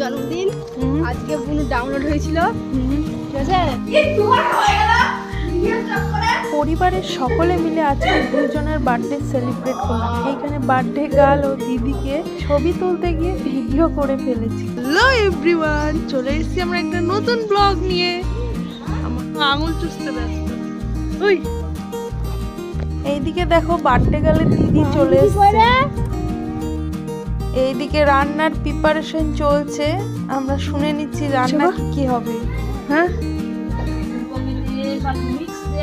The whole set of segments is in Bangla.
জন্মদিন আজকে বুনু ডাউনলোড হয়েছিল। ঠিক আছে, পরিবারের সকলে মিলে আজকে দুজনের বার্থডে সেলিব্রেট করলাম। এইখানে বার্থডে গার্ল ও দিদিকে ছবি তুলতে গিয়ে ভিডিও করে ফেলেছি। হ্যালো এভরিওয়ান, চলে এসেছি আমরা একটা নতুন ব্লগ নিয়ে। আমার আঙুল চুষতে ব্যস্ত। ওই এইদিকে দেখো বার্থডে গার্লের দিদি চলে এসেছে। এইদিকে রান্নার প্রিপারেশন চলছে, আমরা শুনে নিচ্ছি রান্না কি হবে। হ্যাঁ,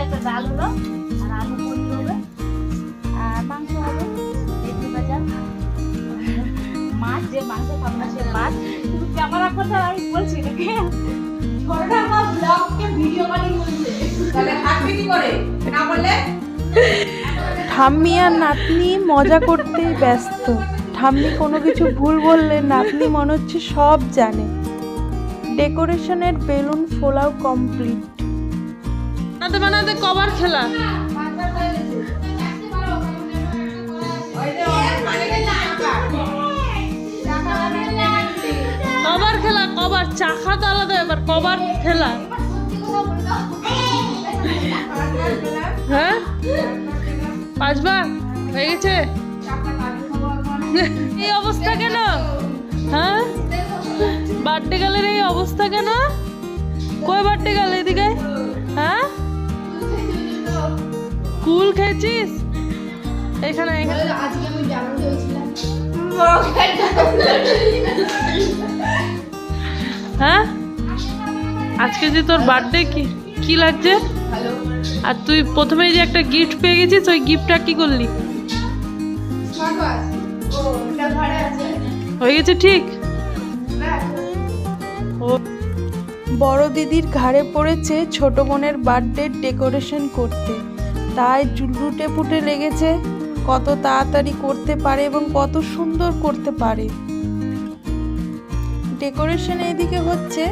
একটা ডাল হলো আর আলু পনির হবে আর মাংস হবে, পেঁপে ভাজা, মাছ, যে মাংস খাবো না সে মাছ। কিন্তু ক্যামেরা কথা আমি বলছি নাকি ছোটটা আমার ব্লগকে ভিডিও বানিয়ে বলছে, তাহলে হাঁটবে কি করে না বললে? ঠাম্মি আর নাতনি মজা করতেই ব্যস্ত। ঠাম্মি কোনো কিছু ভুল বললে নাতনি মনে হচ্ছে সব জানে। ডেকোরেশনের বেলুন ফোলাও কমপ্লিট। বানাতে বানাতে কবার খেলা, কবার খেলা, কবার চাখা তো আলাদা ব্যাপার, কবার খেলা। হ্যাঁ, 5 বার হয়ে গেছে। এই অবস্থা কেন? হ্যাঁ, বার্থডে গালের এই অবস্থা কেন? কই বার্থডে গাল এদিকে? হ্যাঁ, কুল খেয়েছিস? এখানে আজকে আমি ডাউনলোড হয়েছিলাম। হ্যাঁ, আজকে যে তোর বার্থডে, কি লাগছে? আর তুই প্রথমেই যে একটা গিফট পেয়ে গেছিস, ওই গিফটটা কি করলি? হয়ে গেছে ঠিক? বড় দিদির ঘাড়ে পড়েছে ছোট বোনের বার্থডে ডেকোরেশন করতে, তাই লুটে পুটে লেগেছে কত তাড়াতাড়ি করতে পারে এবং কত সুন্দর করতে পারে। ডেকোরেশন এইদিকে হচ্ছে,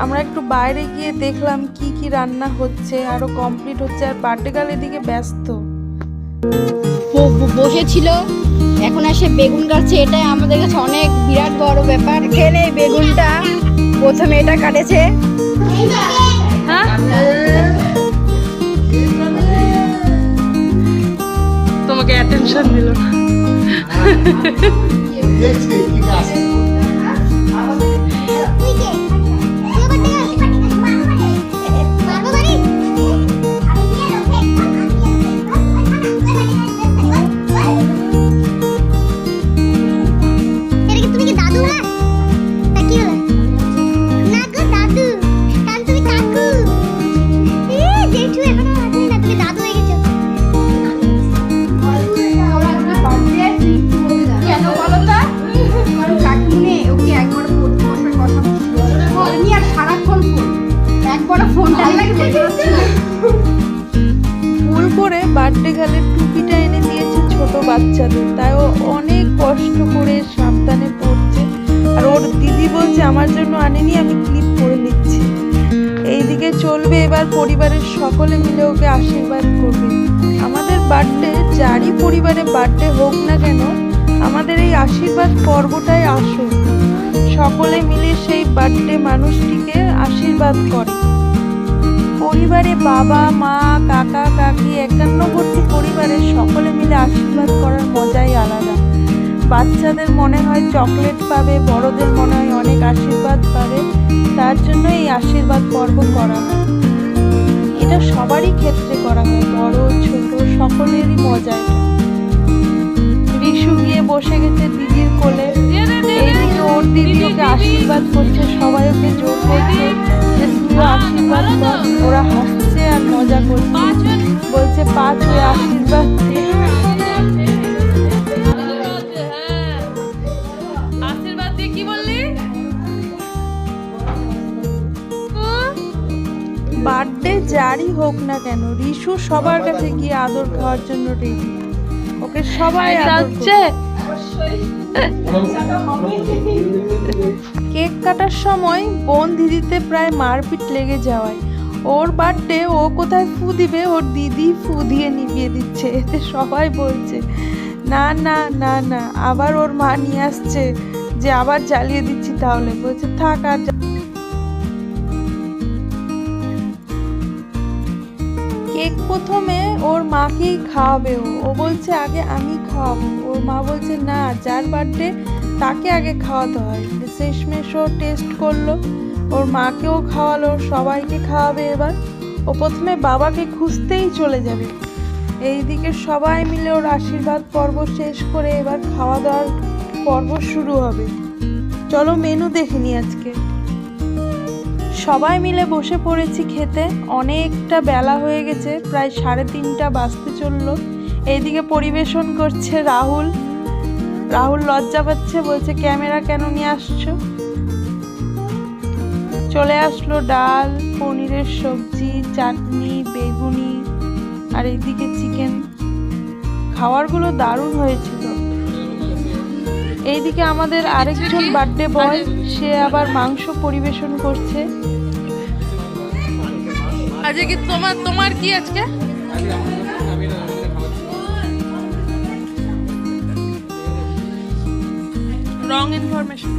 আমরা একটু বাইরে গিয়ে দেখলাম কি কি রান্না হচ্ছে, আরো কমপ্লিট হচ্ছে। আর বার্থডে গার্ল এদিকে ব্যস্ত বসেছিল, এখন এসে বেগুন কাটছে। এটাই আমাদের কাছে অনেক বিরাট বড় ব্যাপার। এখানে বেগুনটা প্রথমে এটা কাটেছে। হ্যাঁ, তোমাকে অ্যাটেনশন দিল না। ভুল করে বার্থডে গার্লের টুপিটা এনে দিয়েছে ছোট বাচ্চাদের, তাই ও অনেক কষ্ট করে সাবধানে পড়ছে। আর ওর দিদি বলছে আমার জন্য আনেনি, আমি ক্লিপ করে নিচ্ছি। এইদিকে চলবে এবার পরিবারের সকলে মিলে ওকে আশীর্বাদ করবে। আমাদের বার্থডে, যারই পরিবারে বার্থডে হোক না কেন, আমাদের এই আশীর্বাদ পর্বটাই আসল। সকলে মিলে সেই বার্থডে মানুষটিকে আশীর্বাদ করে। পরিবারে বাবা মা কাকা কাকি একান্নবর্তী পরিবারের সকলে মিলে আশীর্বাদ করার মজাই আলাদা। বাচ্চাদের মনে হয় চকলেট পাবে, বড়দের মনে হয় অনেক আশীর্বাদ পাবে, তার জন্য এই আশীর্বাদ পর্ব করা হয়। এটা সবারই ক্ষেত্রে করা হয়, বড় ছোট সকলেরই মজা এটা। রিশু গিয়ে বসে গেছে দিদির কোলে, এইদিকে ওর দিদি ওকে আশীর্বাদ করছে, সবাই ওকে জোর করছে যে তুই আশীর্বাদ কর। ওরা হাসছে আর মজা করছে, বলছে 5 হয়ে আশীর্বাদ দে। আশীর্বাদ দিয়ে কি বললি? বার্থডে যারই হোক না কেন, রিশু সবার কাছে গিয়ে আদর খাওয়ার জন্য রেডি। ওকে সবাই আদর। কেক কাটার সময় বোন দিদিতে প্রায় মারপিট লেগে যাওয়ায় ওর বার্থডে, ও কোথায় ফু দিবে, ওর দিদি ফু দিয়ে নিভিয়ে দিচ্ছে। এতে সবাই বলছে না না না না, আবার ওর মা নিয়ে আসছে যে আবার জ্বালিয়ে দিচ্ছি তাহলে, বলছে থাক আর কেক প্রথমে ওর মাকেই খাওয়াবে, ও বলছে আগে আমি খাওয়াবো। ওর মা বলছে না, যার বার্থডে তাকে আগে খাওয়াতে হয়। শেষমেশ ও টেস্ট করলো, ওর মাকেও খাওয়ালো, সবাইকে খাওয়াবে এবার। ও প্রথমে বাবাকে খুঁজতেই চলে যাবে। এইদিকে সবাই মিলে ওর আশীর্বাদ পর্ব শেষ করে এবার খাওয়া দাওয়ার পর্ব শুরু হবে। চলো মেনু দেখে নি আজকে। সবাই মিলে বসে পড়েছি খেতে। অনেকটা বেলা হয়ে গেছে, প্রায় 3:30 বাজতে চললো। এইদিকে পরিবেশন করছে রাহুল। রাহুল লজ্জা পাচ্ছে, বলছে ক্যামেরা কেন নিয়ে আসছো। চলে আসলো ডাল, পনিরের সবজি, চাটনি, বেগুনি আর এইদিকে চিকেন। খাবারগুলো দারুণ হয়েছিল। এইদিকে আমাদের আরেকজন বার্থডে বয়, সে আবার মাংস পরিবেশন করছে। আজকে কি তোমার কি আজকে? Wrong information.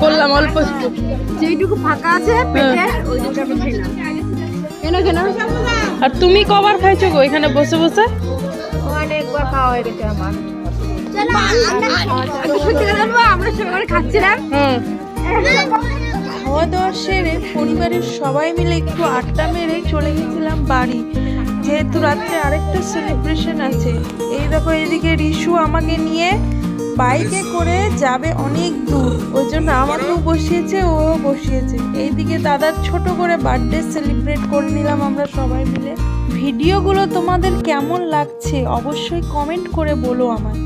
করলাম অল্প একটু, যেইটুকু ফাঁকা আছে পেটে ওইটুকু আমি খেলাম। কেন আর তুমি কবার খাইছো গো এখানে বসে বসে? অনেকবার খাওয়া হয়ে গেছে আমার। সত্যি কথা বলবো, আমরা সবাই খাচ্ছিলাম। খাওয়া দাওয়া সেরে পরিবারের সবাই মিলে একটু আড্ডা মেরে চলে গেছিলাম বাড়ি, যেহেতু রাত্রে আরেকটা সেলিব্রেশন আছে। এই দেখো এদিকে রিশু আমাকে নিয়ে বাইকে করে যাবে অনেক দূর, ওই জন্য আমাকেও বসিয়েছে, ও বসিয়েছে। এইদিকে দাদার ছোট করে বার্থডে সেলিব্রেট করে নিলাম আমরা সবাই মিলে। ভিডিওগুলো তোমাদের কেমন লাগছে অবশ্যই কমেন্ট করে বলো আমায়।